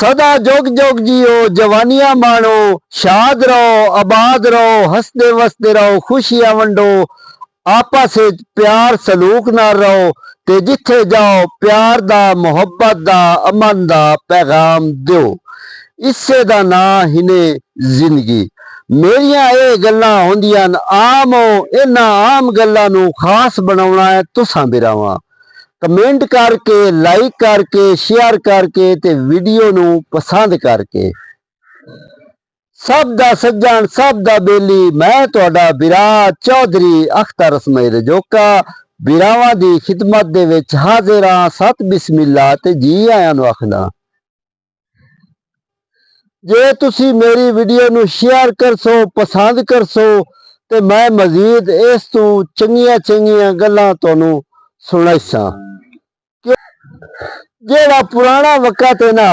सदा जोग जोग जियो, जवानियां माणो, शाद रहो, आबाद रहो, हसदे वसदे रहो, खुशियां वंडो, आपस विच प्यार सलूक नाल रहो ते जिथे जाओ प्यार दा, मुहब्बत दा, अमन दा पैगाम दिओ। इसे दा नां हिने जिंदगी। मेरियां ये गल्लां होंदियां आम हो, इन्हां आम गल्लां नूं खास बनाउणा है तुसां बिरावां। कमेंट करके, लाइक करके, शेयर करके ते वीडियो नूं पसंद करके। सब दा सज्जन, सब दा बेली, मैं तुहाडा बिरा चौधरी अख्तर इसमाइल जोका बिरावां दी खिदमत दे विच हाजिर हां। सत बिस्मिल्ला ते जी आयां नूं आखदा। जे तुसी मेरी वीडियो नूं शेयर करसो, पसंद करसो ते मैं मजीद इस तों चंगियां चंगियां गल्लां तुहानूं सुणाइसां। जेड़ा पुराना वक्त है ना,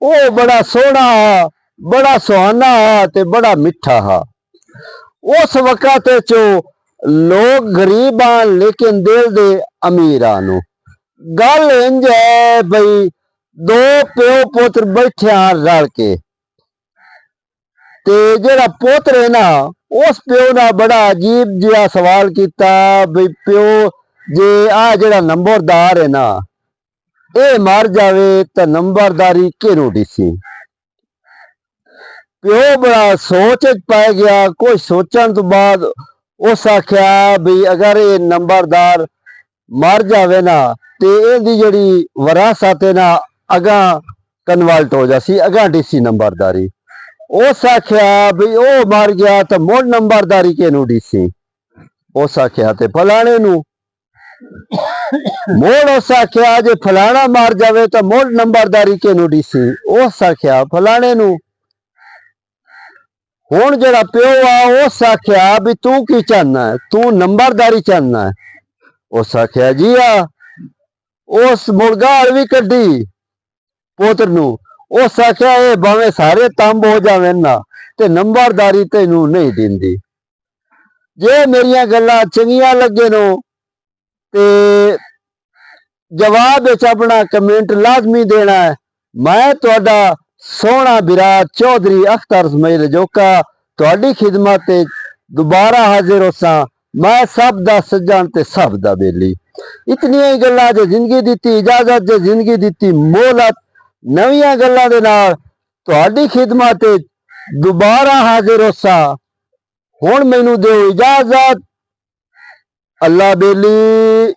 वो बड़ा सोहना हा, बड़ा सुहाना हा ते बड़ा मिठा हा। उस वक्त चो लोग गरीब आन लेकिन दिल दे अमीर आन। गल इंज है बई दो प्यो पुत्र बैठे रल के ते जेड़ा पुत्र है ना, उस प्यो ने बड़ा अजीब जिहा सवाल किया बई प्यो जे आ जेड़ा नंबरदार है ना ये मर जावे तो नंबरदारी किनू दिसी। प्यो बड़ा सोच पै गया। कुछ सोचने तो बाद उस आख्या भी अगर ये नंबरदार मर जावे ना तो इहदी जिहड़ी विरासत है ना अगा कन्वर्ट हो जासी, अगा दिसी नंबरदारी। उस आख्या भी ओ मर गया तो मुड़ नंबरदारी किनू दिसी। उस आख्या ते फलाने नू। मोड़ उस आख्या जे फलाना मर जावे तो मुड़ नंबरदारी किनू दिसी। उस आख्या फलाने नू। हुण जेड़ा प्यो आ उस आख्या भी तू की चाहना है, तू नंबरदारी चाहना है। उस आख्या जी आ। उस मुड़गाल भी कड्डी पुत्र नू। उस आख्या ये भावें सारे तंब हो जावे ना ते नंबरदारी तेनू नहीं दिंदी। जे मेरिया गल्लां चंगियां लगे नो ते जवाब विच अपना कमेंट लाजमी देना है। मैं तुहाडा सोहना बिरा चौधरी अख्तर इसमाइल जोका तुहाडी खिदमत ते दोबारा हाजिर होसां। मैं सब दा सज्जन ते सब दा बेली। इतनियां ही गल्लां जे जिंदगी दिती इजाजत, जे जिंदगी दिती मोहलत। नवीं गल्लां दे नाल तुहाडी खिदमत ते दोबारा हाजिर होसां। हुण मैनू दिओ इजाजत। अल्लाह बेली।